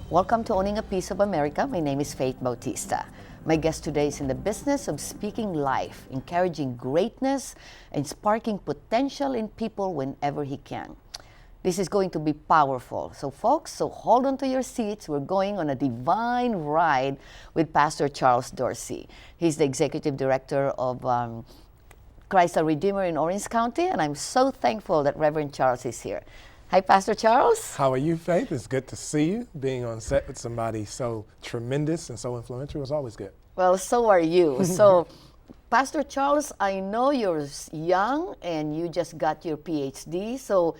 Welcome to Owning a Piece of America. My name is Faith Bautista. My guest today is in the business of speaking life, encouraging greatness, and sparking potential in people whenever he can. This is going to be powerful. So folks, hold on to your seats. We're going on a divine ride with Pastor Charles Dorsey. He's the Executive Director of Christ the Redeemer in Orange County, and I'm so thankful that Reverend Charles is here. Hi, Pastor Charles. How are you, Faith? It's good to see you. Being on set with somebody so tremendous and so influential is always good. Well, so are you. So, Pastor Charles, I know you're young and you just got your PhD. So,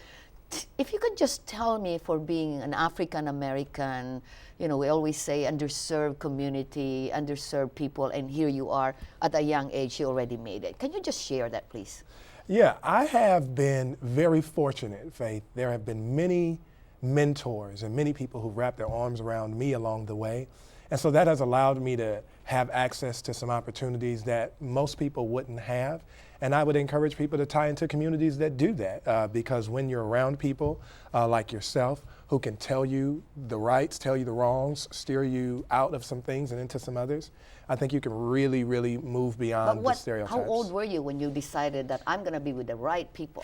if you could just tell me, for being an African American, we always say underserved community, underserved people, and here you are at a young age, you already made it. Can you just share that, please? Yeah, I have been very fortunate, Faith. There have been many mentors and many people who wrapped their arms around me along the way. And so that has allowed me to have access to some opportunities that most people wouldn't have. And I would encourage people to tie into communities that do that, because when you're around people like yourself who can tell you the rights, tell you the wrongs, steer you out of some things and into some others, I think you can really, really move beyond the stereotypes. How old were you when you decided that I'm going to be with the right people?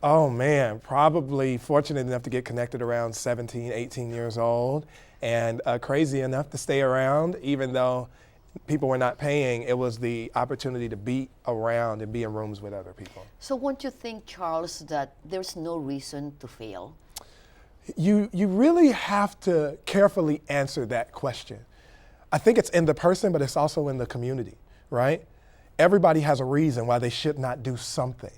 Oh man, probably fortunate enough to get connected around 17, 18 years old, and crazy enough to stay around even though people were not paying. It was the opportunity to be around and be in rooms with other people. So won't you think, Charles, that there's no reason to fail? You really have to carefully answer that question. I think it's in the person, but it's also in the community, right? Everybody has a reason why they should not do something,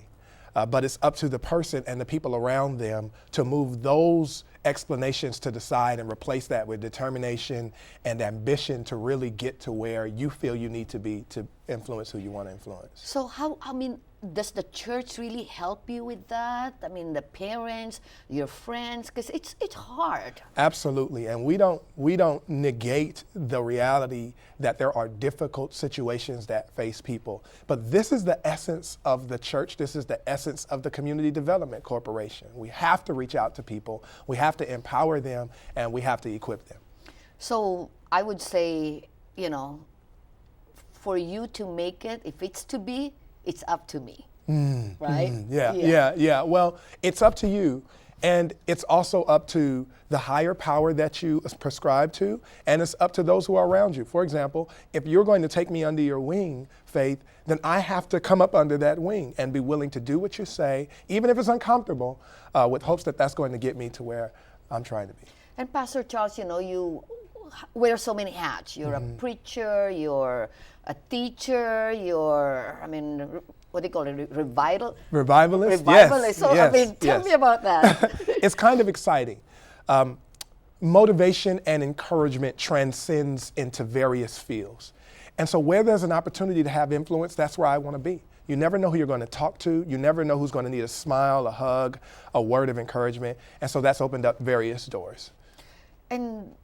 but it's up to the person and the people around them to move those explanations to the side and replace that with determination and ambition to really get to where you feel you need to be to influence who you want to influence. So does the church really help you with that? I mean, the parents, your friends, because it's hard. Absolutely, and we don't negate the reality that there are difficult situations that face people. But this is the essence of the church. This is the essence of the Community Development Corporation. We have to reach out to people. We have to empower them, and we have to equip them. So I would say, for you to make it, if it's to be, it's up to me, right? Yeah. Well, it's up to you. And it's also up to the higher power that you prescribe to, and it's up to those who are around you. For example, if you're going to take me under your wing, Faith, then I have to come up under that wing and be willing to do what you say, even if it's uncomfortable, with hopes that that's going to get me to where I'm trying to be. And Pastor Charles, you wear so many hats. You're a preacher, you're a teacher, what do you call it? Revivalist? Yes. So, tell me about that. It's kind of exciting. Motivation and encouragement transcends into various fields. And so where there's an opportunity to have influence, that's where I want to be. You never know who you're going to talk to. You never know who's going to need a smile, a hug, a word of encouragement. And so that's opened up various doors. And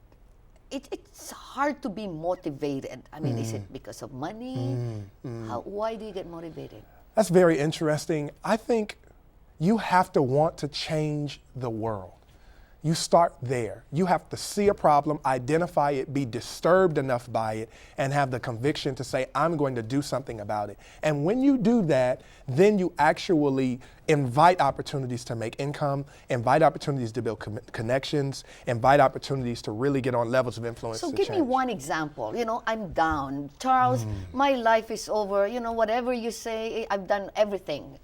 it's hard to be motivated. Is it because of money? Why do you get motivated? That's very interesting. I think you have to want to change the world. You start there. You have to see a problem, identify it, be disturbed enough by it, and have the conviction to say, I'm going to do something about it. And when you do that, then you actually invite opportunities to make income, invite opportunities to build connections, invite opportunities to really get on levels of influence. So give me one example. I'm down. Charles, my life is over. Whatever you say, I've done everything.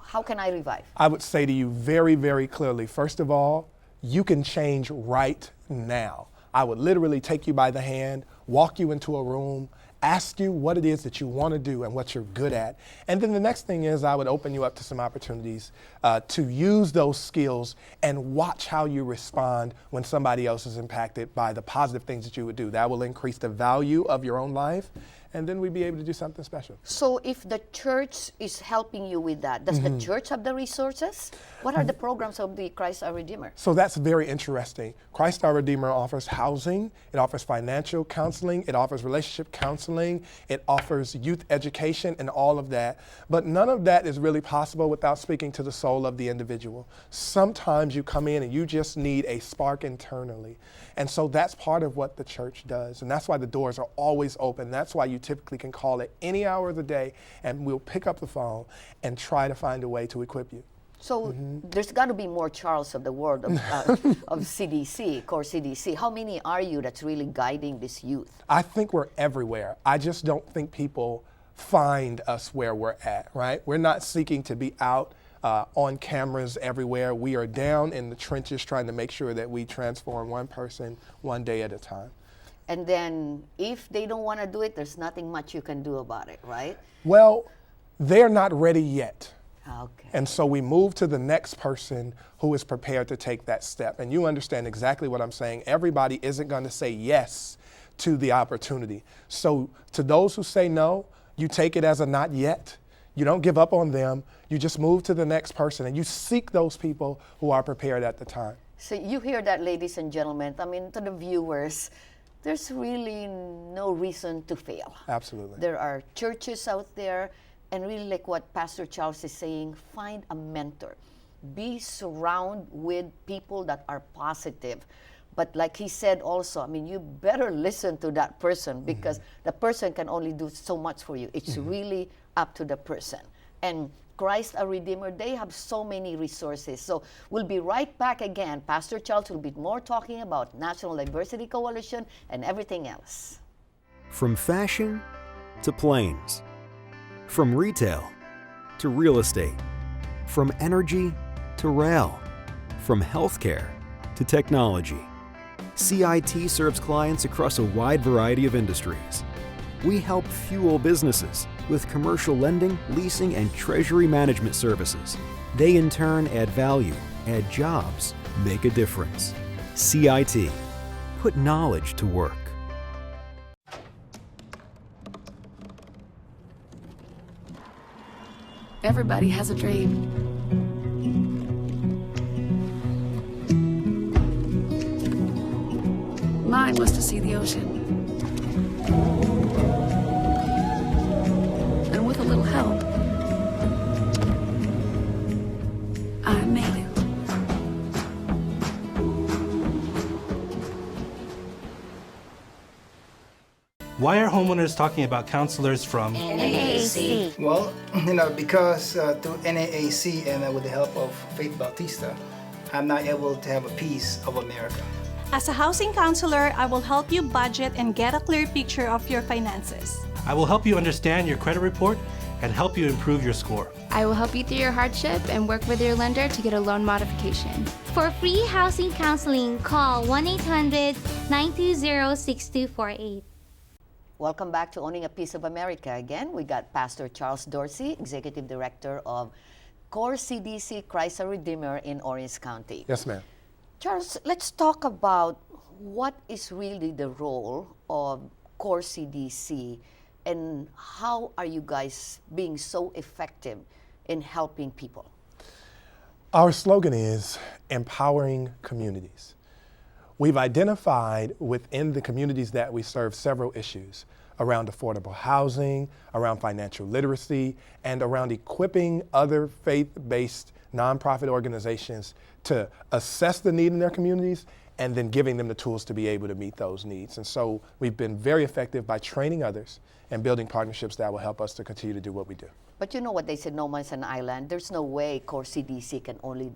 How can I revive? I would say to you very, very clearly, first of all, you can change right now. I would literally take you by the hand, walk you into a room, ask you what it is that you want to do and what you're good at. And then the next thing is I would open you up to some opportunities to use those skills and watch how you respond when somebody else is impacted by the positive things that you would do. That will increase the value of your own life, and then we'd be able to do something special. So if the church is helping you with that, does the church have the resources? What are the programs of the Christ our Redeemer? So that's very interesting. Christ our Redeemer offers housing, it offers financial counseling, it offers relationship counseling, it offers youth education and all of that. But none of that is really possible without speaking to the soul of the individual. Sometimes you come in and you just need a spark internally. And so that's part of what the church does. And that's why the doors are always open. That's why you typically can call at any hour of the day and we'll pick up the phone and try to find a way to equip you. So there's got to be more Charles of the world of, of CDC, core CDC. How many are you that's really guiding this youth? I think we're everywhere. I just don't think people find us where we're at, right? We're not seeking to be out on cameras everywhere. We are down in the trenches trying to make sure that we transform one person one day at a time. And then if they don't want to do it, there's nothing much you can do about it, right? Well, they're not ready yet. Okay. And so we move to the next person who is prepared to take that step. And you understand exactly what I'm saying. Everybody isn't going to say yes to the opportunity. So to those who say no, you take it as a not yet. You don't give up on them. You just move to the next person and you seek those people who are prepared at the time. So you hear that, ladies and gentlemen. I mean, to the viewers, there's really no reason to fail. Absolutely. There are churches out there, and really like what Pastor Charles is saying, find a mentor. Be surrounded with people that are positive. But like he said also, I mean, you better listen to that person because the person can only do so much for you. It's really up to the person. And Christ our Redeemer, they have so many resources. So we'll be right back again. Pastor Charles will be more talking about National Diversity Coalition and everything else. From fashion to planes, from retail to real estate, from energy to rail, from healthcare to technology, CIT serves clients across a wide variety of industries. We help fuel businesses with commercial lending, leasing, and treasury management services. They in turn add value, add jobs, make a difference. CIT. Put knowledge to work. Everybody has a dream. Mine was to see the ocean. And with a little help, I made it. Why are homeowners talking about counselors from NAAC? Well, because through NAAC and with the help of Faith Bautista, I'm now able to have a piece of America. As a housing counselor, I will help you budget and get a clear picture of your finances. I will help you understand your credit report and help you improve your score. I will help you through your hardship and work with your lender to get a loan modification. For free housing counseling, call 1-800-920-6248. Welcome back to Owning a Piece of America again. We got Pastor Charles Dorsey, Executive Director of Core CDC Christ our Redeemer in Orange County. Yes, ma'am. Charles, let's talk about what is really the role of Core CDC and how are you guys being so effective in helping people? Our slogan is empowering communities. We've identified within the communities that we serve several issues around affordable housing, around financial literacy, and around equipping other faith-based nonprofit organizations to assess the need in their communities and then giving them the tools to be able to meet those needs. And so we've been very effective by training others and building partnerships that will help us to continue to do what we do. But you know what they said, no man's an island. There's no way Core CDC can only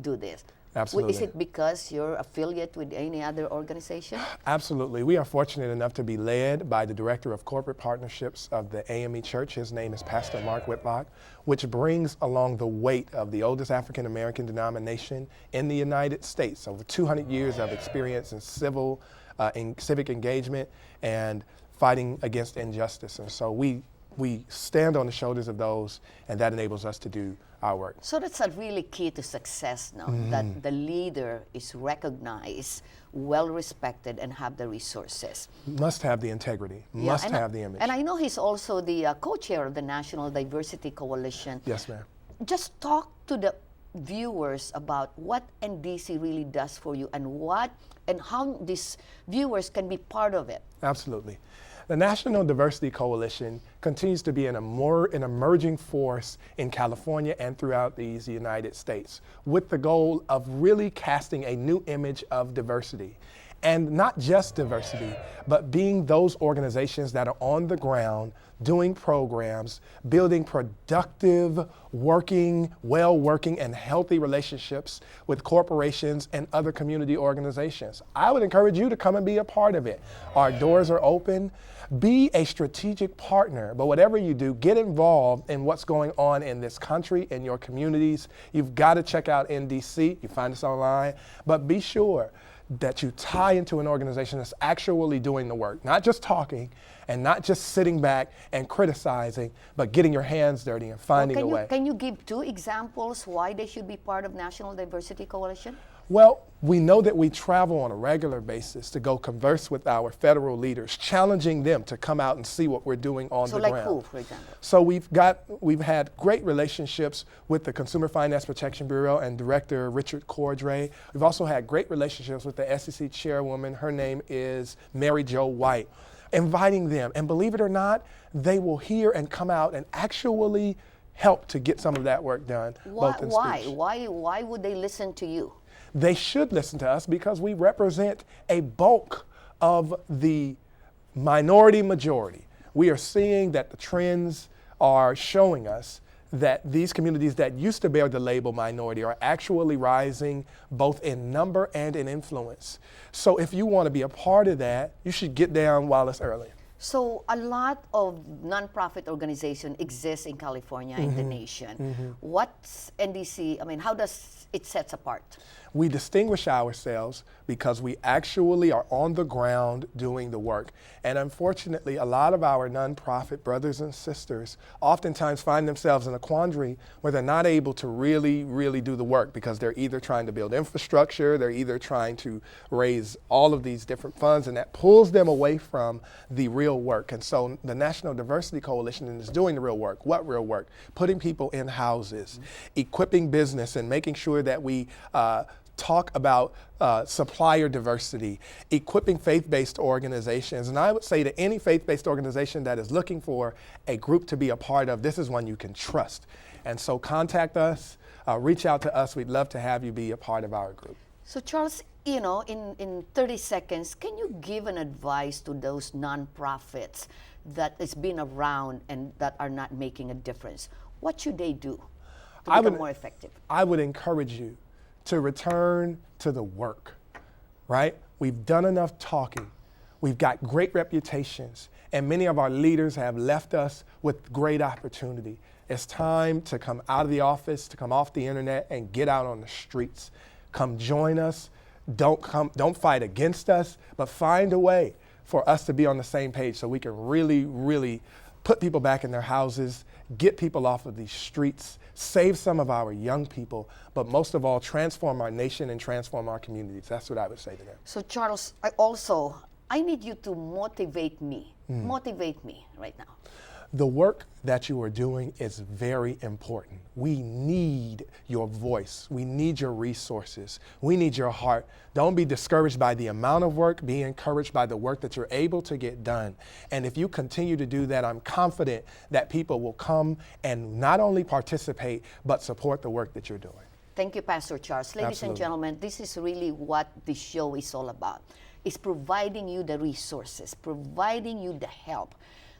do this. Absolutely. Is it because you're affiliate with any other organization? Absolutely. We are fortunate enough to be led by the Director of Corporate Partnerships of the AME Church. His name is Pastor Mark Whitlock, which brings along the weight of the oldest African American denomination in the United States. Over 200 years of experience in civic engagement and fighting against injustice. And so we we stand on the shoulders of those, and that enables us to do our work. So that's a really key to success now, that the leader is recognized, well respected, and have the resources. Must have the integrity, must have the image. And I know he's also the co-chair of the National Diversity Coalition. Yes, ma'am. Just talk to the viewers about what NDC really does for you and how these viewers can be part of it. Absolutely. The National Diversity Coalition continues to be an emerging force in California and throughout these United States, with the goal of really casting a new image of diversity. And not just diversity, but being those organizations that are on the ground, doing programs, building productive, well-working and healthy relationships with corporations and other community organizations. I would encourage you to come and be a part of it. Our doors are open. Be a strategic partner, but whatever you do, get involved in what's going on in this country, in your communities. You've got to check out NDC. You find us online, but be sure that you tie into an organization that's actually doing the work, not just talking and not just sitting back and criticizing, but getting your hands dirty and finding a way. Can you give 2 examples why they should be part of National Diversity Coalition? Well, we know that we travel on a regular basis to go converse with our federal leaders, challenging them to come out and see what we're doing on the ground. So like who, for example? So we've had great relationships with the Consumer Finance Protection Bureau and Director Richard Cordray. We've also had great relationships with the SEC chairwoman. Her name is Mary Jo White. Inviting them, and believe it or not, they will hear and come out and actually help to get some of that work done. Why would they listen to you? They should listen to us because we represent a bulk of the minority majority. We are seeing that the trends are showing us that these communities that used to bear the label minority are actually rising both in number and in influence. So if you want to be a part of that, you should get down while it's early. So a lot of nonprofit organizations exist in California, in the nation. What's NDC, how does it set apart? We distinguish ourselves because we actually are on the ground doing the work. And unfortunately, a lot of our nonprofit brothers and sisters oftentimes find themselves in a quandary where they're not able to really do the work because they're either trying to build infrastructure, they're either trying to raise all of these different funds, and that pulls them away from the real work. And so the National Diversity Coalition is doing the real work. What real work? Putting people in houses, equipping business, and making sure that we talk about supplier diversity, equipping faith-based organizations. And I would say to any faith-based organization that is looking for a group to be a part of, this is one you can trust. And so contact us, reach out to us. We'd love to have you be a part of our group. So Charles, in 30 seconds, can you give an advice to those nonprofits that has been around and that are not making a difference? What should they do to become more effective? I would encourage you to return to the work, right? We've done enough talking. We've got great reputations, and many of our leaders have left us with great opportunity. It's time to come out of the office, to come off the internet and get out on the streets. Come join us. Don't fight against us, but find a way for us to be on the same page so we can really put people back in their houses, get people off of these streets, save some of our young people, but most of all, transform our nation and transform our communities. That's what I would say to them. So Charles, I need you to motivate me. Motivate me right now. The work that you are doing is very important. We need your voice. We need your resources. We need your heart. Don't be discouraged by the amount of work. Be encouraged by the work that you're able to get done. And if you continue to do that, I'm confident that people will come and not only participate, but support the work that you're doing. Thank you, Pastor Charles. Ladies and gentlemen, this is really what this show is all about. It's providing you the resources, providing you the help.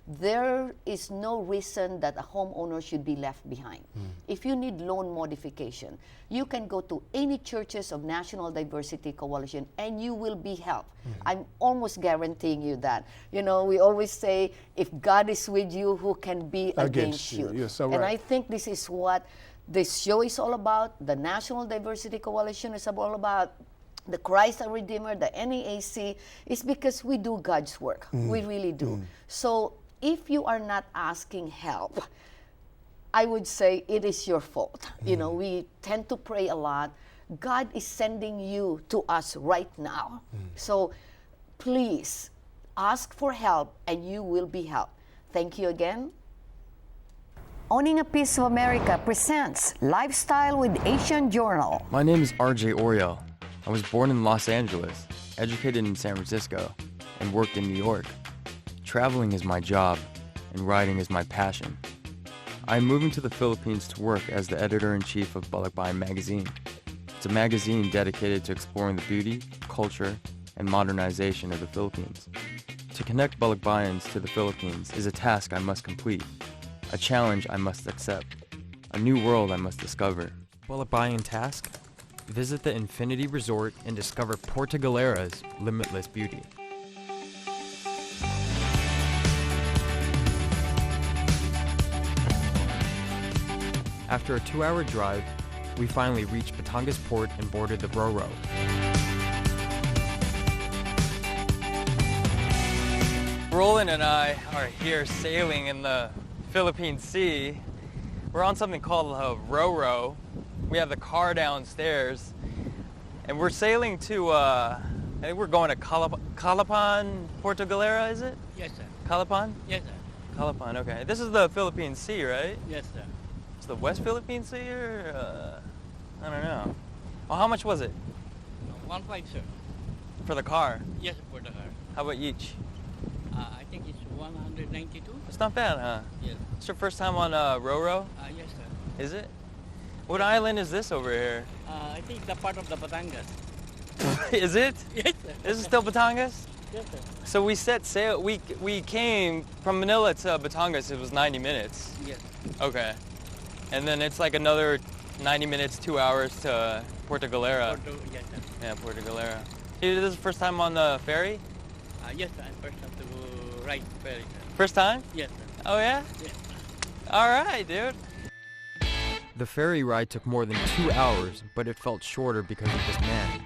There is no reason that a homeowner should be left behind. If you need loan modification, you can go to any churches of National Diversity Coalition and you will be helped. I'm almost guaranteeing you that. We always say, if God is with you, who can be against you? You're so right. And I think this is what this show is all about. The National Diversity Coalition is all about. The Christ our Redeemer, the NAAC, is because we do God's work. We really do. So if you are not asking help, I would say it is your fault. You know, we tend to pray a lot. God is sending you to us right now. So please ask for help and you will be helped. Thank you again. Owning a Piece of America presents Lifestyle with Asian Journal. My name is RJ Oriel. I was born in Los Angeles, educated in San Francisco, and worked in New York. Traveling is my job, and writing is my passion. I am moving to the Philippines to work as the editor-in-chief of Balikbayan magazine. It's a magazine dedicated to exploring the beauty, culture, and modernization of the Philippines. To connect Balikbayans to the Philippines is a task I must complete, a challenge I must accept, a new world I must discover. Balikbayan task? Visit the Infinity Resort and discover Puerto Galera's limitless beauty. After a 2-hour drive, we finally reached Batangas Port and boarded the Ro-Ro. Roland and I are here sailing in the Philippine Sea. We're on something called a Ro-Ro. We have the car downstairs, and we're sailing to, I think we're going to Calapan, Puerto Galera, is it? Yes, sir. Calapan? Yes, sir. Calapan, okay. This is the Philippine Sea, right? Yes, sir. It's the West Philippine Sea, or, I don't know. Well, how much was it? 1.5, sir. For the car? Yes, for the car. How about each? I think it's 192. It's not bad, huh? Yes. It's your first time on Ro-Ro? Yes, sir. Is it? What island is this over here? I think the part of the Batangas. Is it? Yes, sir. This is still Batangas? Yes, sir. So we set sail, we came from Manila to Batangas, it was 90 minutes. Yes. Okay. And then it's like another 90 minutes, 2 hours to Puerto Galera. Yes, sir. Yeah, Puerto Galera. This is the first time on the ferry? Yes, sir. I'm first time to ride ferry, sir. First time? Yes, sir. Oh yeah? Yes. All right, dude. The ferry ride took more than 2 hours, but it felt shorter because of this man.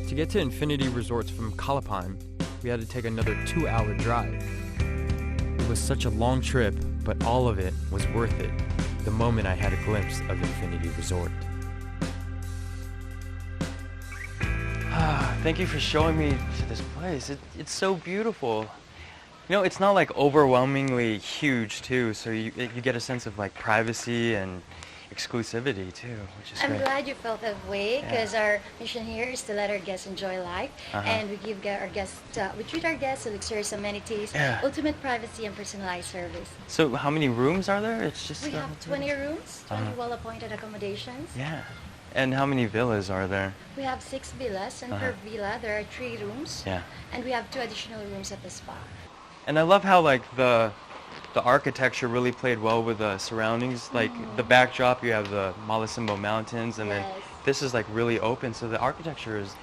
To get to Infinity Resorts from Calapan, we had to take another 2-hour drive. It was such a long trip, but all of it was worth it the moment I had a glimpse of Infinity Resort. Thank you for showing me to this place. It's so beautiful. You know, it's not like overwhelmingly huge too, so you get a sense of like privacy and exclusivity too, which is I'm great. glad you felt that way because our mission here is to let our guests enjoy life, and we give our guests, we treat our guests to luxurious amenities, ultimate privacy, and personalized service. So how many rooms are there? It's just we have 20 rooms, 20 well-appointed accommodations. Yeah. And how many villas are there? We have 6 villas, and per villa there are 3 rooms. Yeah. And we have 2 additional rooms at the spa. And I love how like the architecture really played well with the surroundings. Like the backdrop, you have the Malasimbo Mountains, and then this is like really open. So the architecture is,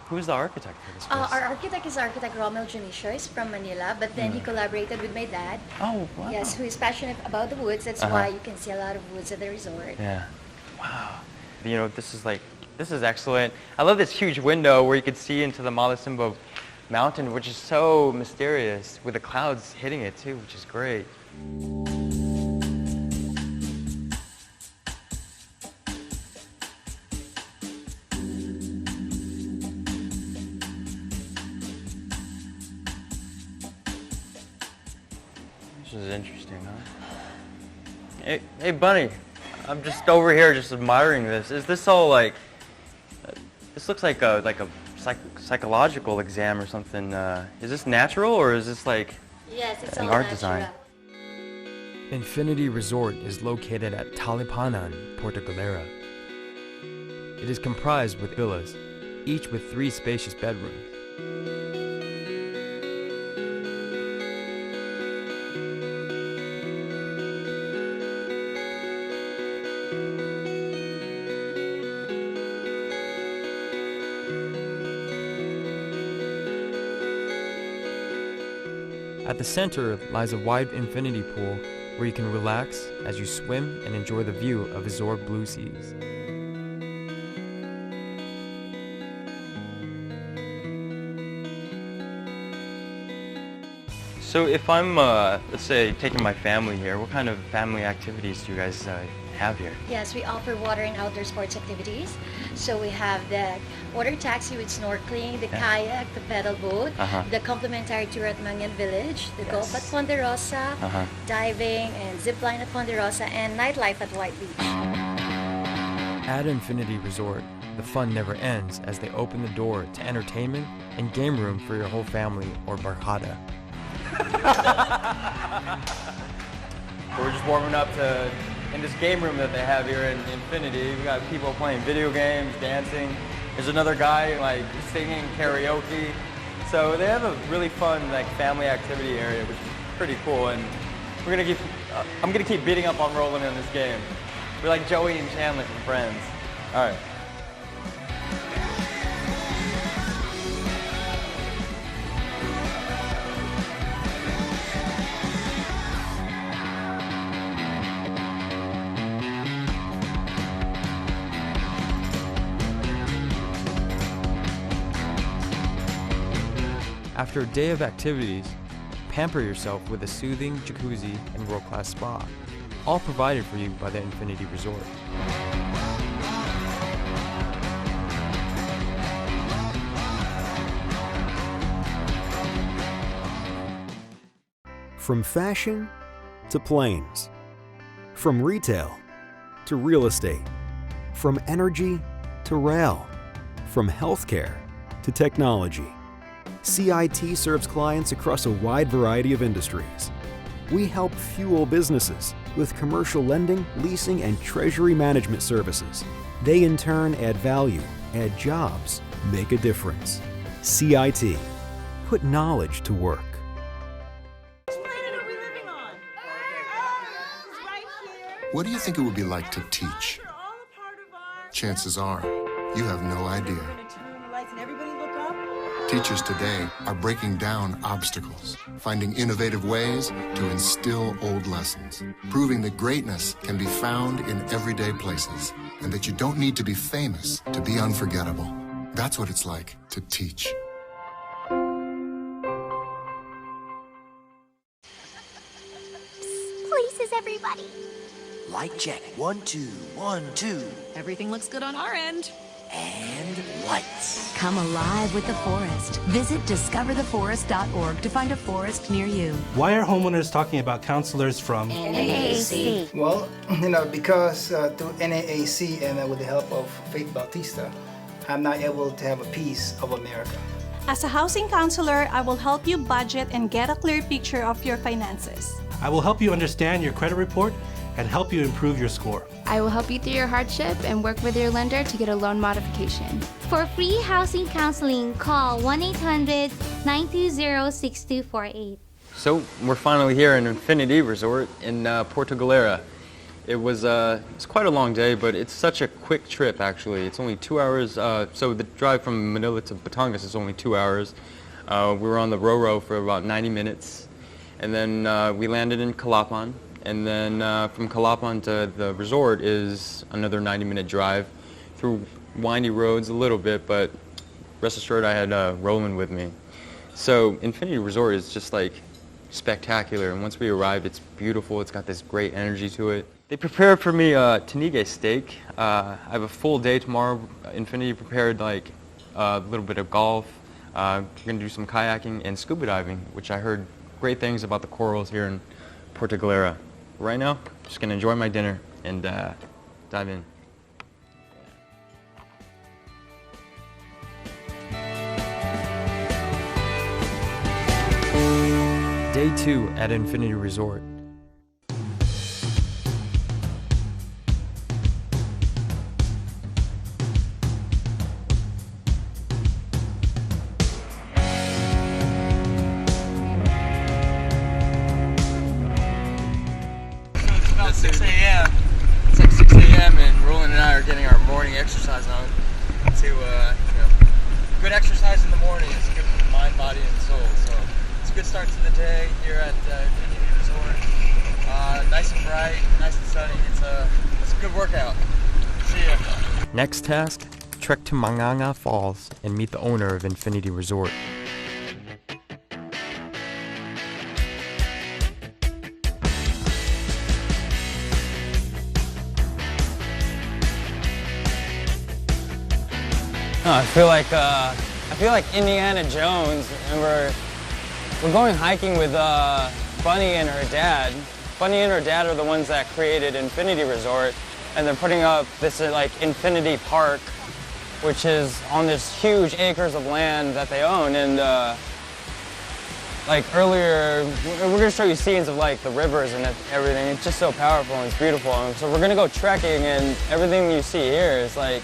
who's the architect for this place? Our architect is architect Romel Junicio. He's from Manila, but then he collaborated with my dad. Oh, wow. Yes, who is passionate about the woods. That's why you can see a lot of woods at the resort. Yeah. Wow. You know, this is excellent. I love this huge window where you could see into the Malasimbo Mountain, which is so mysterious, with the clouds hitting it too, which is great. This is interesting, huh? Hey, Bunny. I'm just over here just admiring this. Is this all like, this looks like a psychological exam or something. Is this natural or is this like an art design? Infinity Resort is located at Talipanan, Puerto Galera. It is comprised with villas, each with 3 spacious bedrooms. At the center lies a wide infinity pool where you can relax as you swim and enjoy the view of absorbed blue seas. So if I'm, let's say, taking my family here, what kind of family activities do you guys have here? Yes, we offer water and outdoor sports activities. So we have the water taxi with snorkeling, the kayak, the pedal boat, the complimentary tour at Mangyan Village, the golf at Ponderosa, diving and zip line at Ponderosa, and nightlife at White Beach. At Infinity Resort, the fun never ends as they open the door to entertainment and game room for your whole family or barkada. We're just warming up in this game room that they have here in Infinity. We got people playing video games, dancing. There's another guy like singing karaoke. So they have a really fun like family activity area, which is pretty cool. And we're gonna I'm gonna keep beating up on Roland in this game. We're like Joey and Chandler from Friends. All right. After a day of activities, pamper yourself with a soothing jacuzzi and world-class spa, all provided for you by the Infinity Resort. From fashion to planes, from retail to real estate, from energy to rail, from healthcare to technology, CIT serves clients across a wide variety of industries. We help fuel businesses with commercial lending, leasing, and treasury management services. They in turn add value, add jobs, make a difference. CIT. Put knowledge to work. What do you think it would be like to teach? Chances are, you have no idea. Teachers today are breaking down obstacles, finding innovative ways to instill old lessons, proving that greatness can be found in everyday places, and that you don't need to be famous to be unforgettable. That's what it's like to teach. Places, everybody. Light check. 1, 2, 1, 2. Everything looks good on our end. And lights. Come alive with the forest. Visit discovertheforest.org to find a forest near you. Why are homeowners talking about counselors from NAAC? Well, because through NAAC and with the help of Faith Bautista, I'm now able to have a piece of America. As a housing counselor, I will help you budget and get a clear picture of your finances. I will help you understand your credit report and help you improve your score. I will help you through your hardship and work with your lender to get a loan modification. For free housing counseling, call 1-800-920-6248. So we're finally here in Infinity Resort in Porto Galera. It's quite a long day, but it's such a quick trip actually. It's only 2 hours, so the drive from Manila to Batangas is only 2 hours. We were on the Ro-Ro for about 90 minutes, and then we landed in Calapan. And then from Calapan to the resort is another 90-minute drive through windy roads a little bit, but rest assured I had Roland with me. So Infinity Resort is just like spectacular, and once we arrived, it's beautiful. It's got this great energy to it. They prepared for me tanige steak. I have a full day tomorrow. Infinity prepared like a little bit of golf. We're gonna do some kayaking and scuba diving, which I heard great things about the corals here in Porto Galera. Right now, just gonna enjoy my dinner and dive in. Day 2 at Infinity Resort. It's 6 a.m. It's like 6 a.m. and Roland and I are getting our morning exercise on good exercise in the morning is good for the mind, body, and soul. So it's a good start to the day here at Infinity Resort. Nice and bright, nice and sunny. It's a good workout. See ya. Next task, trek to Manganga Falls and meet the owner of Infinity Resort. I feel like Indiana Jones, and we're going hiking with Bunny and her dad. Bunny and her dad are the ones that created Infinity Resort, and they're putting up this like Infinity Park, which is on this huge acres of land that they own. And like earlier, we're gonna show you scenes of like the rivers and everything. It's just so powerful and it's beautiful. And so we're gonna go trekking, and everything you see here is like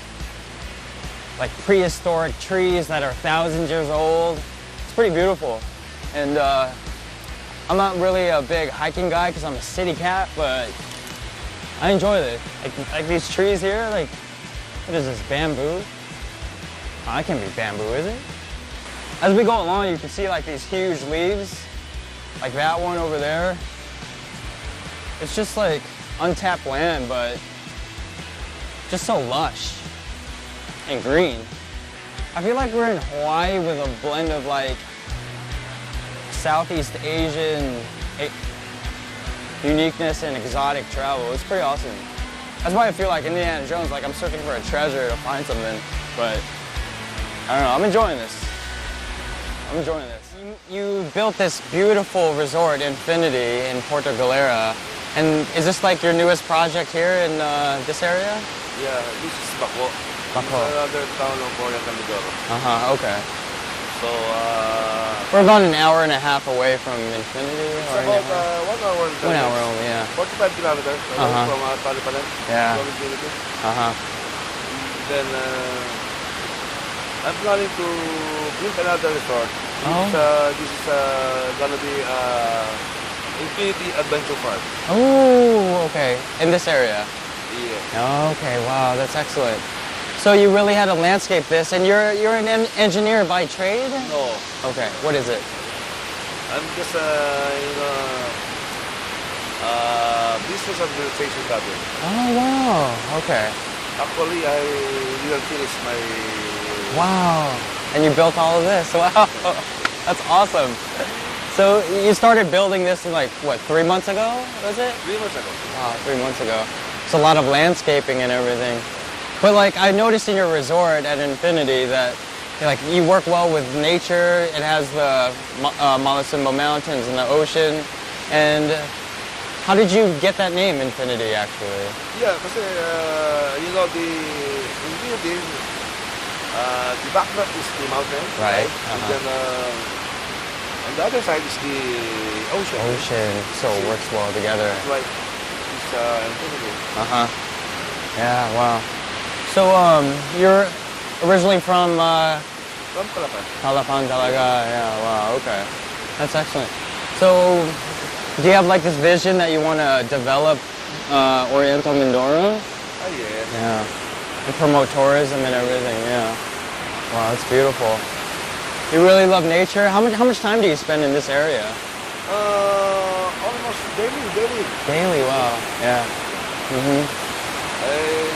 prehistoric trees that are thousands of years old. It's pretty beautiful. And I'm not really a big hiking guy because I'm a city cat, but I enjoy it. Like these trees here, like, what is this, bamboo? Oh, that can't be bamboo, is it? As we go along, you can see like these huge leaves, like that one over there. It's just like untapped land, but just so lush and green. I feel like we're in Hawaii with a blend of like Southeast Asian uniqueness and exotic travel. It's pretty awesome. That's why I feel like Indiana Jones, like I'm searching for a treasure to find something, but I don't know, I'm enjoying this. I'm enjoying this. You built this beautiful resort, Infinity, in Puerto Galera, and is this like your newest project here in this area? Yeah, this is Baco. Baco. Another town of Oriental Mindoro. Okay. So, we're about an hour and a half away from Infinity. It's about 1 hour. 1 hour only, yeah. 45 kilometers from Talipanan. Yeah. Then I'm planning to build another resort. This is gonna be Infinity Adventure Park. Oh, okay. In this area? Yeah. Okay, wow, that's excellent. So you really had to landscape this, and you're an engineer by trade? No. Okay, what is it? I'm just business administration graduate. Oh, wow, okay. Actually, I didn't finish my... Wow, and you built all of this, wow. That's awesome. So you started building this in like, what, 3 months ago, was it? 3 months ago. Wow, 3 months ago. It's a lot of landscaping and everything. But like I noticed in your resort at Infinity that like you work well with nature. It has the Montezuma Mountains and the ocean. And how did you get that name, Infinity, actually? Yeah, because you know the Infinity, the backdrop is the mountain, right? And then on the other side is the ocean. Ocean, so it works well together. That's why it's Infinity. Yeah, wow. So you're originally from Calapan. Calapan talaga. Yeah, wow, okay. That's excellent. So do you have like this vision that you want to develop Oriental Mindoro? Oh, yeah. Yeah. And promote tourism and everything, yeah. Wow, that's beautiful. You really love nature? How much time do you spend in this area? Almost daily. Daily, wow, yeah.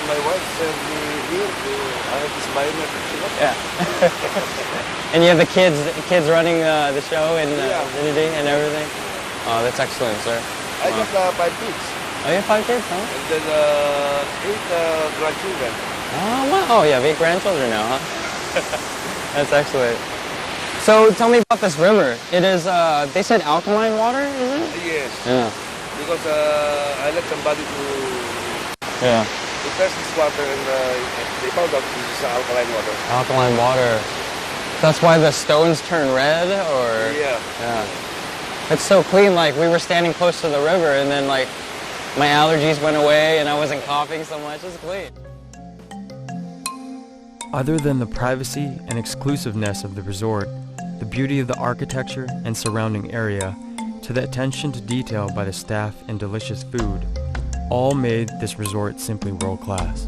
My wife sent me here I have this biometric. Yeah. And you have the kids running the show and Infinity and everything? Oh, that's excellent, sir. I got 5 kids. Oh, you have 5 kids, huh? And then 8 grandchildren. Oh, wow. Oh, you have 8 grandchildren now, huh? That's excellent. So tell me about this river. It is, they said alkaline water, is it? Yes. Yeah. Because I let somebody to test this water, and they found out this is alkaline water. Alkaline water. That's why the stones turn red, or? Yeah. Yeah. It's so clean, like we were standing close to the river and then like my allergies went away and I wasn't coughing so much. It's clean. Other than the privacy and exclusiveness of the resort, the beauty of the architecture and surrounding area, to the attention to detail by the staff and delicious food, all made this resort simply world-class.